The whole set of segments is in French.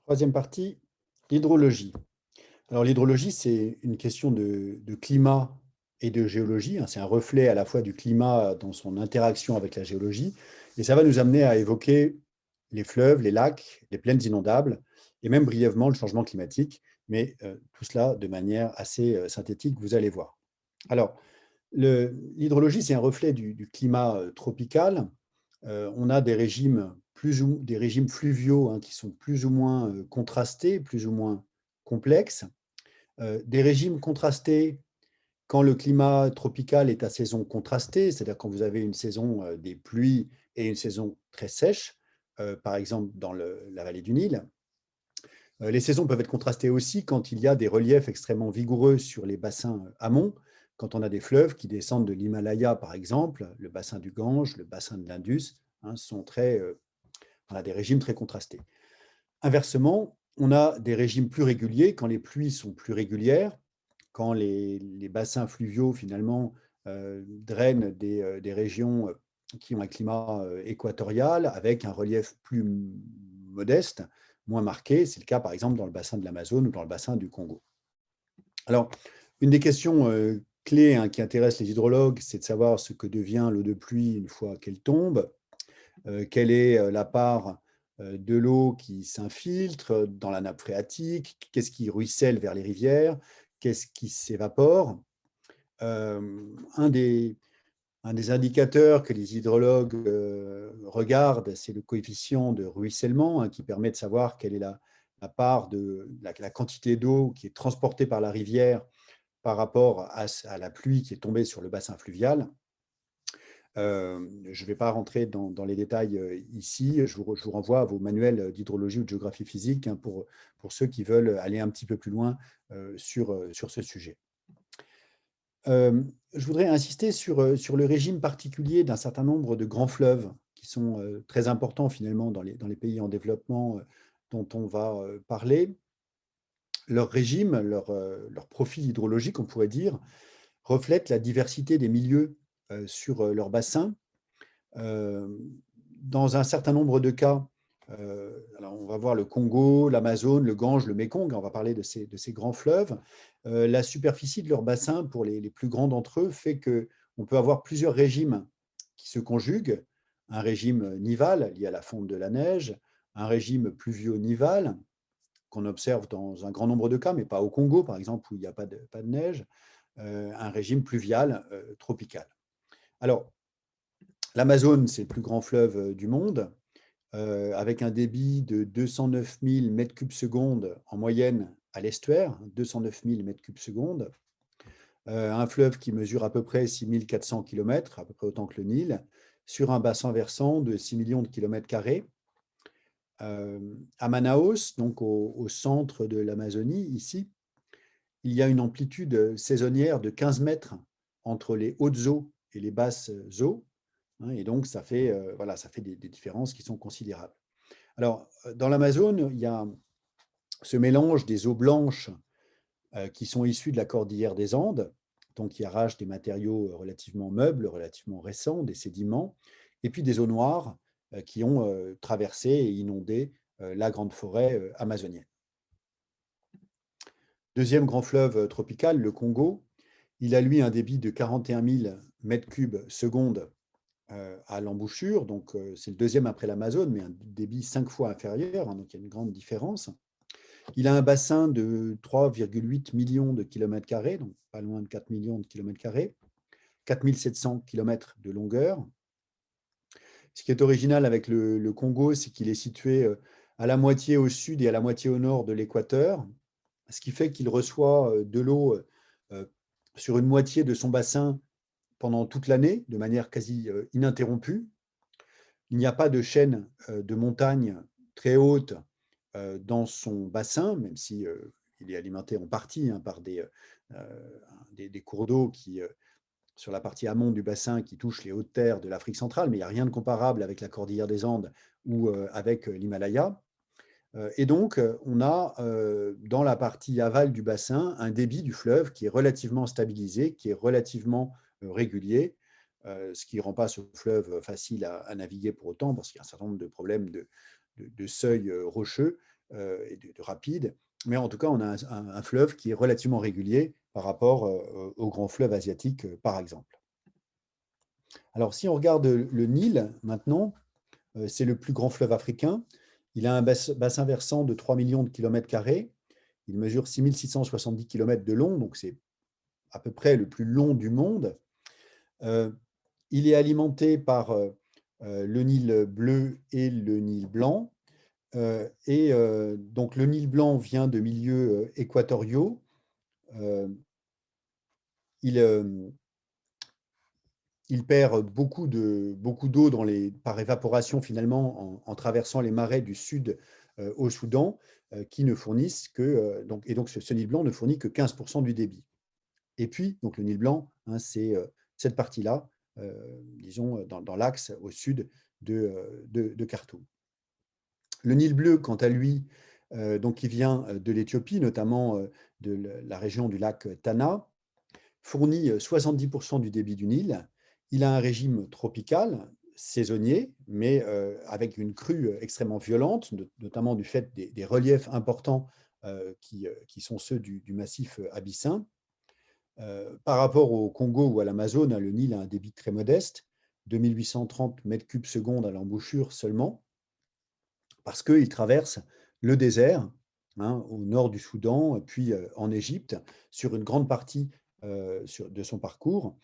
Troisième partie, l'hydrologie. Alors l'hydrologie, c'est une question de climat et de géologie, hein. C'est un reflet à la fois du climat dans son interaction avec la géologie, et ça va nous amener à évoquer les fleuves, les lacs, les plaines inondables, et même brièvement le changement climatique, mais tout cela de manière assez synthétique, vous allez voir. Alors, l'hydrologie, c'est un reflet du climat tropical. On a des régimes fluviaux, hein, qui sont plus ou moins contrastés, plus ou moins complexes. Des régimes contrastés quand le climat tropical est à saison contrastée, c'est-à-dire quand vous avez une saison des pluies et une saison très sèche, par exemple dans la vallée du Nil. Les saisons peuvent être contrastées aussi quand il y a des reliefs extrêmement vigoureux sur les bassins amont, quand on a des fleuves qui descendent de l'Himalaya, par exemple, le bassin du Gange, le bassin de l'Indus, hein, sont on a des régimes très contrastés. Inversement, on a des régimes plus réguliers quand les pluies sont plus régulières, quand les bassins fluviaux, finalement, drainent des régions qui ont un climat équatorial, avec un relief plus modeste, moins marqué. C'est le cas, par exemple, dans le bassin de l'Amazone ou dans le bassin du Congo. Alors, une des questions clés, hein, qui intéressent les hydrologues, c'est de savoir ce que devient l'eau de pluie une fois qu'elle tombe, quelle est la part de l'eau qui s'infiltre dans la nappe phréatique, qu'est-ce qui ruisselle vers les rivières, qu'est-ce qui s'évapore. Un des indicateurs que les hydrologues regardent, c'est le coefficient de ruissellement, hein, qui permet de savoir quelle est la part de la quantité d'eau qui est transportée par la rivière par rapport à la pluie qui est tombée sur le bassin fluvial. Je ne vais pas rentrer dans les détails ici. Je vous renvoie à vos manuels d'hydrologie ou de géographie physique, hein, pour ceux qui veulent aller un petit peu plus loin sur ce sujet. Je voudrais insister sur le régime particulier d'un certain nombre de grands fleuves qui sont très importants finalement dans les pays en développement dont on va parler. Leur régime, leur profil hydrologique, on pourrait dire, reflète la diversité des milieux sur leur bassin. Euh, Dans un certain nombre de cas, alors on va voir le Congo, l'Amazone, le Gange, le Mékong, on va parler de ces grands fleuves. La superficie de leur bassin, pour les plus grands d'entre eux, fait qu'on peut avoir plusieurs régimes qui se conjuguent. Un régime nival lié à la fonte de la neige, un régime pluvio-nival qu'on observe dans un grand nombre de cas, mais pas au Congo, par exemple, où il n'y a pas de neige, un régime pluvial tropical. Alors, l'Amazone, c'est le plus grand fleuve du monde, avec un débit de 209 000 mètres cubes secondes en moyenne à l'estuaire, 209 000 mètres cubes secondes. Un fleuve qui mesure à peu près 6 400 km, à peu près autant que le Nil, sur un bassin versant de 6 millions de kilomètres carrés. À Manaus, donc au centre de l'Amazonie, ici, il y a une amplitude saisonnière de 15 mètres entre les hautes eaux et les basses eaux, hein, et donc ça fait des différences qui sont considérables. Alors, dans l'Amazone, il y a ce mélange des eaux blanches qui sont issues de la cordillère des Andes, donc qui arrachent des matériaux relativement meubles, relativement récents, des sédiments, et puis des eaux noires qui ont traversé et inondé la grande forêt amazonienne. Deuxième grand fleuve tropical, le Congo, il a lui un débit de 41 000 mètres cubes secondes à l'embouchure, donc c'est le deuxième après l'Amazone, mais un débit 5 fois inférieur, hein, donc il y a une grande différence. Il a un bassin de 3,8 millions de kilomètres carrés, donc pas loin de 4 millions de kilomètres carrés, 4 700 kilomètres de longueur. Ce qui est original avec le Congo, c'est qu'il est situé à la moitié au sud et à la moitié au nord de l'équateur, ce qui fait qu'il reçoit de l'eau sur une moitié de son bassin pendant toute l'année, de manière quasi ininterrompue. Il n'y a pas de chaîne de montagnes très haute dans son bassin, même si il est alimenté en partie, hein, par des cours d'eau sur la partie amont du bassin qui touchent les hautes terres de l'Afrique centrale, mais il n'y a rien de comparable avec la cordillère des Andes ou avec l'Himalaya. Et donc, on a dans la partie aval du bassin un débit du fleuve qui est relativement stabilisé, qui est relativement régulier, ce qui ne rend pas ce fleuve facile à naviguer pour autant, parce qu'il y a un certain nombre de problèmes de seuil rocheux, et de rapide. Mais en tout cas, on a un fleuve qui est relativement régulier par rapport aux grands fleuves asiatiques, par exemple. Alors, si on regarde le Nil maintenant, c'est le plus grand fleuve africain. Il a un bassin versant de 3 millions de kilomètres carrés. Il mesure 6 670 kilomètres de long, donc c'est à peu près le plus long du monde. Il est alimenté par le Nil bleu et le Nil blanc. Donc le Nil blanc vient de milieux équatoriaux. Il, il perd beaucoup d'eau par évaporation finalement en traversant les marais du sud au Soudan, qui ne fournissent que donc ce Nil blanc ne fournit que 15% du débit. Et puis donc le Nil blanc, hein, c'est cette partie-là, disons dans l'axe au sud de Khartoum. Le Nil bleu, quant à lui, donc qui vient de l'Éthiopie, notamment de la région du lac Tana, fournit 70% du débit du Nil. Il a un régime tropical, saisonnier, mais avec une crue extrêmement violente, notamment du fait des reliefs importants qui sont ceux du massif abyssin. Par rapport au Congo ou à l'Amazone, le Nil a un débit très modeste, 2830 mètres cubes secondes à l'embouchure seulement, parce qu'il traverse le désert, hein, au nord du Soudan, puis en Égypte, sur une grande partie de son parcours,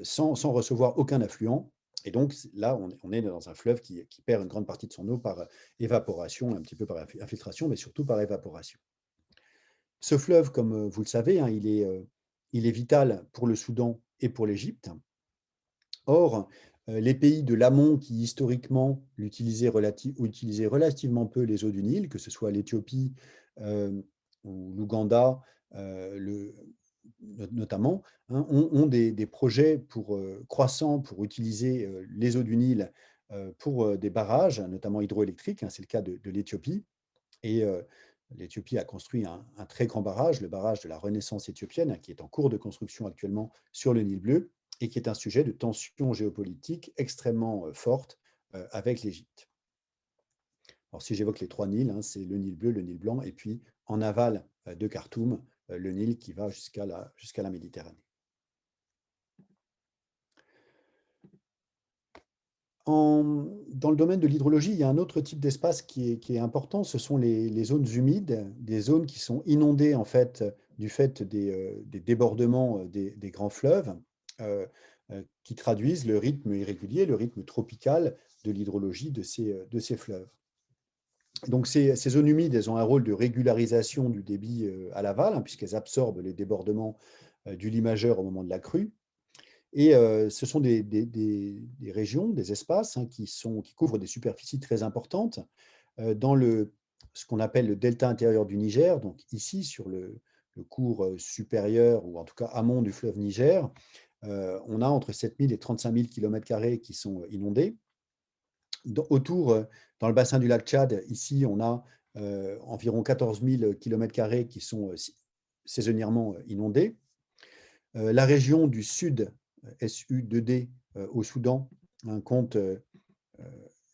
sans recevoir aucun affluent. Et donc là, on est dans un fleuve qui perd une grande partie de son eau par évaporation, un petit peu par infiltration, mais surtout par évaporation. Ce fleuve, comme vous le savez, hein, il est vital pour le Soudan et pour l'Égypte. Or, les pays de l'amont qui historiquement utilisaient relativement peu les eaux du Nil, que ce soit l'Éthiopie ou l'Ouganda notamment, hein, ont des projets croissants pour utiliser les eaux du Nil pour des barrages, notamment hydroélectriques, hein, c'est le cas de l'Éthiopie. Et l'Éthiopie a construit un très grand barrage, le barrage de la Renaissance éthiopienne, hein, qui est en cours de construction actuellement sur le Nil bleu, et qui est un sujet de tension géopolitique extrêmement forte avec l'Égypte. Alors, si j'évoque les trois Nils, hein, c'est le Nil bleu, le Nil blanc, et puis en aval de Khartoum, le Nil qui va jusqu'à la Méditerranée. Dans le domaine de l'hydrologie, il y a un autre type d'espace qui est important, ce sont les zones humides, des zones qui sont inondées en fait, du fait des débordements des grands fleuves, qui traduisent le rythme irrégulier, le rythme tropical de l'hydrologie de ces fleuves. Donc ces zones humides, elles ont un rôle de régularisation du débit à l'aval, hein, puisqu'elles absorbent les débordements du lit majeur au moment de la crue. Et ce sont des régions, des espaces, hein, qui couvrent des superficies très importantes dans ce qu'on appelle le delta intérieur du Niger, donc ici sur le cours supérieur, ou en tout cas amont du fleuve Niger. On a entre 7 000 et 35 000 km² qui sont inondés. Autour, dans le bassin du lac Tchad, ici, on a environ 14 000 km² qui sont saisonnièrement inondés. La région du sud, SU2D, au Soudan, hein, compte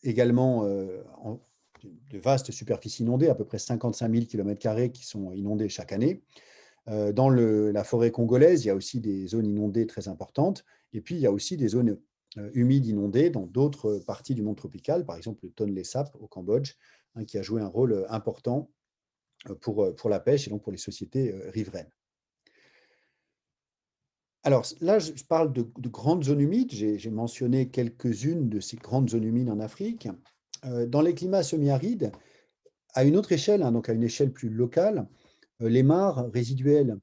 également de vastes superficies inondées, à peu près 55 000 km² qui sont inondées chaque année. Dans la forêt congolaise, il y a aussi des zones inondées très importantes. Et puis, il y a aussi des zones humides inondées dans d'autres parties du monde tropical, par exemple le Tonlé Sap au Cambodge, hein, qui a joué un rôle important pour la pêche et donc pour les sociétés riveraines. Alors là, je parle de grandes zones humides. J'ai mentionné quelques-unes de ces grandes zones humides en Afrique. Dans les climats semi-arides, à une autre échelle, hein, donc à une échelle plus locale, les mares résiduelles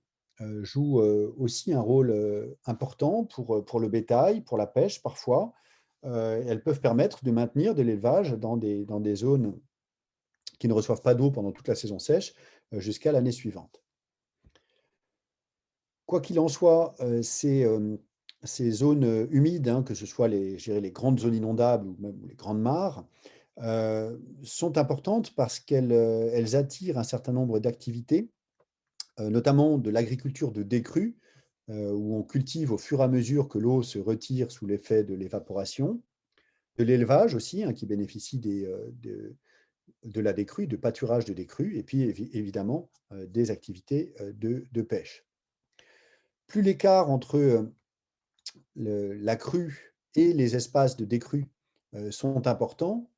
jouent aussi un rôle important pour le bétail, pour la pêche parfois. Elles peuvent permettre de maintenir de l'élevage dans des zones qui ne reçoivent pas d'eau pendant toute la saison sèche jusqu'à l'année suivante. Quoi qu'il en soit, ces zones humides, hein, que ce soit les grandes zones inondables ou même les grandes mares, sont importantes parce qu'elles attirent un certain nombre d'activités, notamment de l'agriculture de décrue, où on cultive au fur et à mesure que l'eau se retire sous l'effet de l'évaporation, de l'élevage aussi, hein, qui bénéficie de la décrue, de pâturage de décrue, et puis évidemment des activités de pêche. Plus l'écart entre la crue et les espaces de décrue sont importants,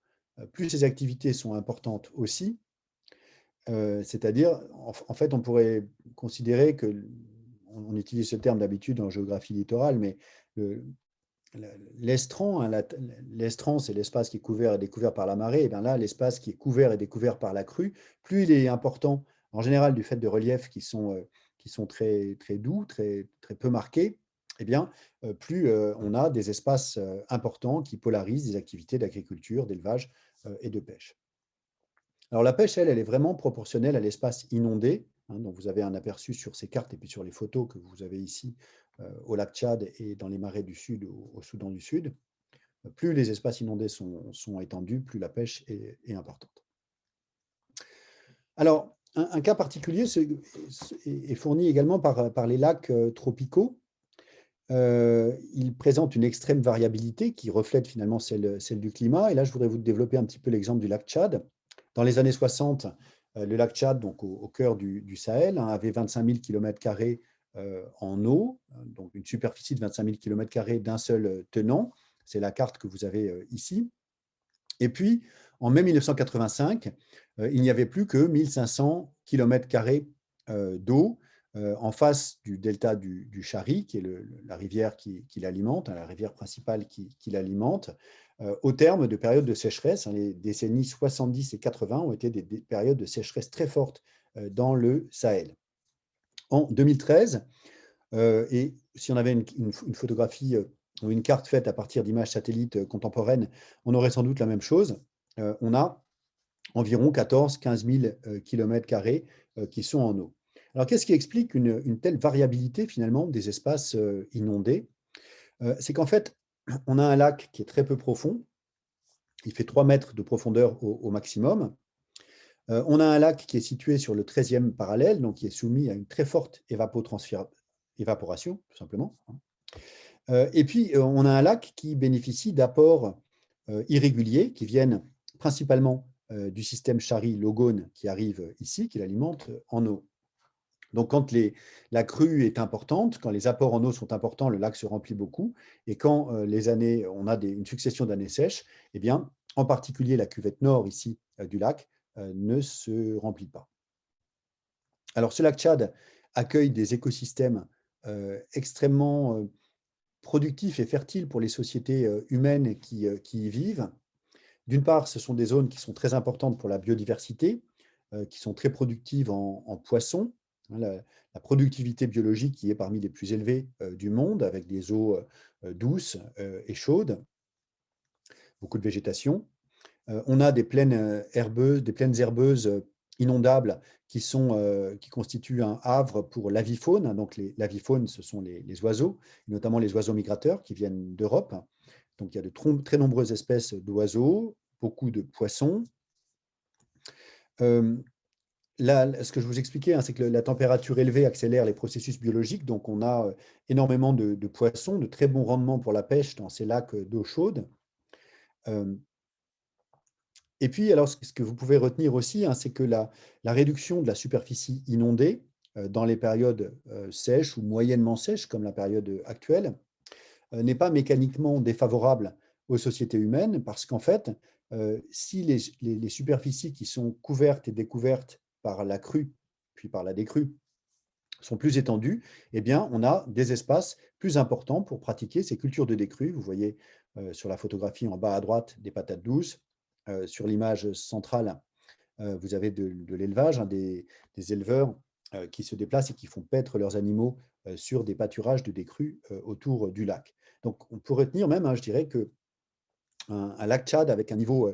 plus ces activités sont importantes aussi. C'est-à-dire, en fait, on pourrait considérer que, on utilise ce terme d'habitude en géographie littorale, mais le, l'estran, hein, l'estran, c'est l'espace qui est couvert et découvert par la marée. Et bien là, l'espace qui est couvert et découvert par la crue, plus il est important, en général, du fait de reliefs qui sont très, très doux, très, très peu marqués, eh bien, plus on a des espaces importants qui polarisent des activités d'agriculture, d'élevage et de pêche. Alors la pêche, elle est vraiment proportionnelle à l'espace inondé, hein, dont vous avez un aperçu sur ces cartes et puis sur les photos que vous avez ici au lac Tchad et dans les marais du Sud, au Soudan du Sud. Plus les espaces inondés sont étendus, plus la pêche est importante. Alors, un cas particulier est fourni également par les lacs tropicaux. Ils présentent une extrême variabilité qui reflète finalement celle du climat. Et là, je voudrais vous développer un petit peu l'exemple du lac Tchad. Dans les années 60, le lac Tchad, donc au cœur du Sahel, hein, avait 25 000 km² en eau, donc une superficie de 25 000 km² d'un seul tenant. C'est la carte que vous avez ici. Et puis, en mai 1985, il n'y avait plus que 1500 km² d'eau en face du delta du Chari, qui est la rivière qui l'alimente, hein, la rivière principale qui l'alimente, au terme de périodes de sécheresse. Hein, les décennies 70 et 80 ont été des périodes de sécheresse très fortes dans le Sahel. En 2013, et si on avait une photographie ou une carte faite à partir d'images satellites contemporaines, on aurait sans doute la même chose. On a environ 14-15 000 km² qui sont en eau. Alors, qu'est-ce qui explique une telle variabilité finalement des espaces inondés? C'est qu'en fait, on a un lac qui est très peu profond. Il fait 3 mètres de profondeur au maximum. On a un lac qui est situé sur le 13e parallèle, donc qui est soumis à une très forte évaporation, tout simplement. Et puis, on a un lac qui bénéficie d'apports irréguliers qui viennent principalement du système Chari-Logone qui arrive ici, qui l'alimente en eau. Donc, quand la crue est importante, quand les apports en eau sont importants, le lac se remplit beaucoup. Et quand on a une succession d'années sèches, eh bien, en particulier la cuvette nord ici du lac ne se remplit pas. Alors, ce lac Tchad accueille des écosystèmes extrêmement productifs et fertiles pour les sociétés humaines qui y vivent. D'une part, ce sont des zones qui sont très importantes pour la biodiversité, qui sont très productives en poissons. Hein, la productivité biologique qui est parmi les plus élevées du monde, avec des eaux douces et chaudes, beaucoup de végétation. On a des plaines herbeuses inondables qui constituent un havre pour l'avifaune. Donc, l'avifaune, ce sont les oiseaux, notamment les oiseaux migrateurs qui viennent d'Europe. Donc, il y a de très nombreuses espèces d'oiseaux, beaucoup de poissons. Ce que je vous expliquais, hein, c'est que la température élevée accélère les processus biologiques. Donc, on a énormément de poissons, de très bons rendements pour la pêche dans ces lacs d'eau chaude. Et puis, alors, ce que vous pouvez retenir aussi, hein, c'est que la réduction de la superficie inondée dans les périodes sèches ou moyennement sèches, comme la période actuelle, n'est pas mécaniquement défavorable aux sociétés humaines, parce qu'en fait, si les superficies qui sont couvertes et découvertes par la crue, puis par la décrue, sont plus étendues, eh bien, on a des espaces plus importants pour pratiquer ces cultures de décrue. Vous voyez sur la photographie en bas à droite des patates douces. Sur l'image centrale, vous avez de l'élevage, hein, des éleveurs qui se déplacent et qui font paître leurs animaux sur des pâturages de décrue autour du lac. Donc, on peut retenir même, hein, je dirais, qu'un lac Tchad avec un niveau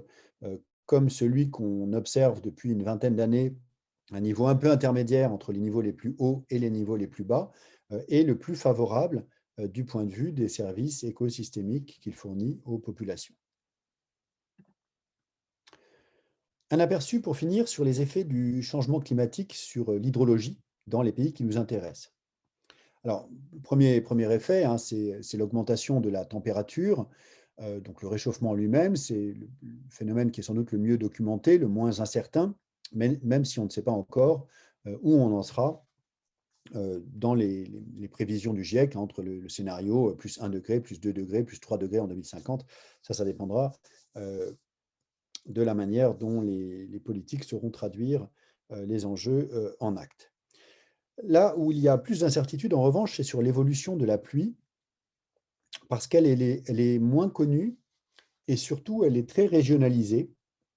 comme celui qu'on observe depuis une vingtaine d'années, un niveau un peu intermédiaire entre les niveaux les plus hauts et les niveaux les plus bas, est le plus favorable du point de vue des services écosystémiques qu'il fournit aux populations. Un aperçu pour finir sur les effets du changement climatique sur l'hydrologie dans les pays qui nous intéressent. Alors, premier effet, hein, c'est l'augmentation de la température. Donc le réchauffement lui-même, c'est le phénomène qui est sans doute le mieux documenté, le moins incertain, mais même si on ne sait pas encore où on en sera dans les prévisions du GIEC, entre le scénario plus 1 degré, plus 2 degrés, plus 3 degrés en 2050. Ça dépendra de la manière dont les politiques sauront traduire les enjeux en actes. Là où il y a plus d'incertitude, en revanche, c'est sur l'évolution de la pluie, parce elle est moins connue et surtout, elle est très régionalisée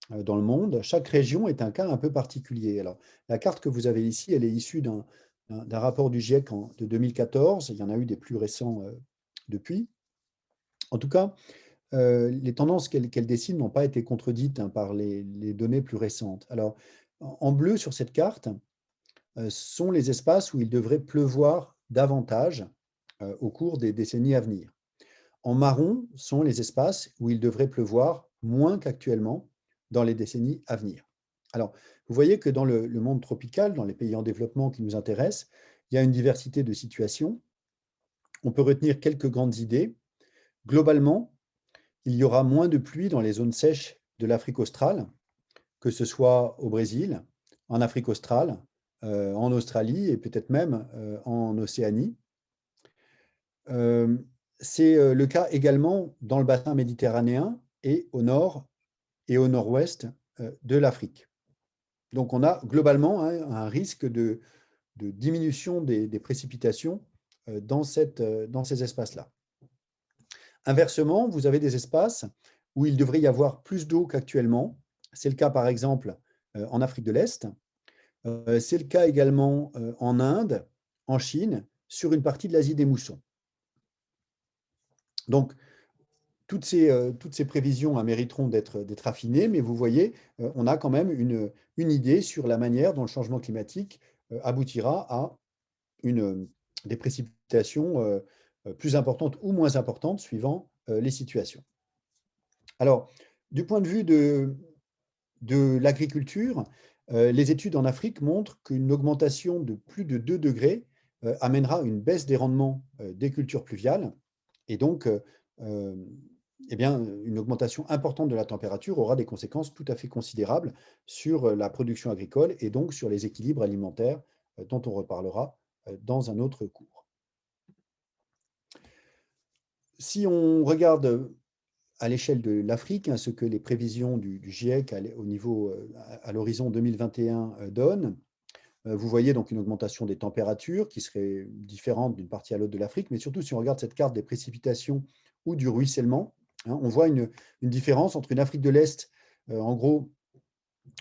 dans le monde. Chaque région est un cas un peu particulier. Alors, la carte que vous avez ici, elle est issue d'un rapport du GIEC de 2014. Il y en a eu des plus récents depuis. En tout cas, les tendances qu'elle dessine n'ont pas été contredites par les données plus récentes. Alors, en bleu sur cette carte, sont les espaces où il devrait pleuvoir davantage au cours des décennies à venir. En marron sont les espaces où il devrait pleuvoir moins qu'actuellement dans les décennies à venir. Alors, vous voyez que dans le monde tropical, dans les pays en développement qui nous intéressent, il y a une diversité de situations. On peut retenir quelques grandes idées. Globalement, il y aura moins de pluie dans les zones sèches de l'Afrique australe, que ce soit au Brésil, en Afrique australe, en Australie et peut-être même en Océanie. C'est le cas également dans le bassin méditerranéen et au nord et au nord-ouest de l'Afrique. Donc on a globalement un risque de diminution des précipitations dans ces espaces-là. Inversement, vous avez des espaces où il devrait y avoir plus d'eau qu'actuellement. C'est le cas par exemple en Afrique de l'Est. C'est le cas également en Inde, en Chine, sur une partie de l'Asie des moussons. Donc, toutes ces prévisions mériteront d'être affinées, mais vous voyez, on a quand même une idée sur la manière dont le changement climatique aboutira à des précipitations plus importantes ou moins importantes suivant les situations. Alors, du point de vue de l'agriculture, les études en Afrique montrent qu'une augmentation de plus de 2 degrés amènera une baisse des rendements des cultures pluviales et donc eh bien, une augmentation importante de la température aura des conséquences tout à fait considérables sur la production agricole et donc sur les équilibres alimentaires dont on reparlera dans un autre cours. Si on regarde à l'échelle de l'Afrique, ce que les prévisions du GIEC au niveau, à l'horizon 2021 donnent, vous voyez donc une augmentation des températures qui serait différente d'une partie à l'autre de l'Afrique, mais surtout si on regarde cette carte des précipitations ou du ruissellement, on voit une différence entre une Afrique de l'Est, en gros,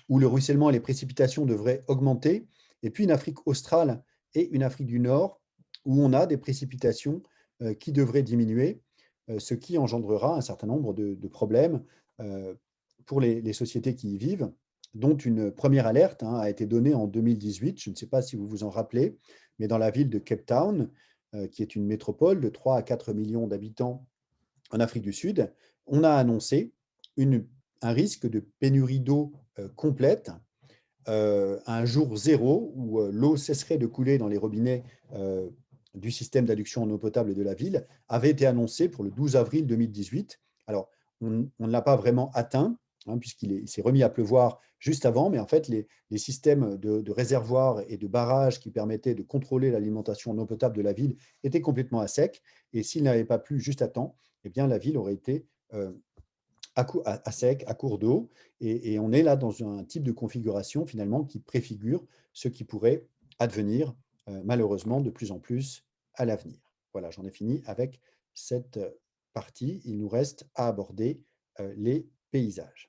où le ruissellement et les précipitations devraient augmenter, et puis une Afrique australe et une Afrique du Nord, où on a des précipitations qui devraient diminuer, ce qui engendrera un certain nombre de problèmes pour les sociétés qui y vivent, dont une première alerte a été donnée en 2018. Je ne sais pas si vous vous en rappelez, mais dans la ville de Cape Town, qui est une métropole de 3 à 4 millions d'habitants en Afrique du Sud, on a annoncé un risque de pénurie d'eau complète à un jour zéro où l'eau cesserait de couler dans les robinets du système d'adduction en eau potable de la ville, avait été annoncé pour le 12 avril 2018. Alors, on ne l'a pas vraiment atteint, puisqu'il s'est remis à pleuvoir juste avant, mais en fait, les systèmes de réservoirs et de barrages qui permettaient de contrôler l'alimentation en eau potable de la ville étaient complètement à sec, et s'il n'avait pas plu juste à temps, eh bien, la ville aurait été à sec, à court d'eau, et on est là dans un type de configuration finalement qui préfigure ce qui pourrait advenir malheureusement de plus en plus à l'avenir. Voilà, j'en ai fini avec cette partie. Il nous reste à aborder les paysages.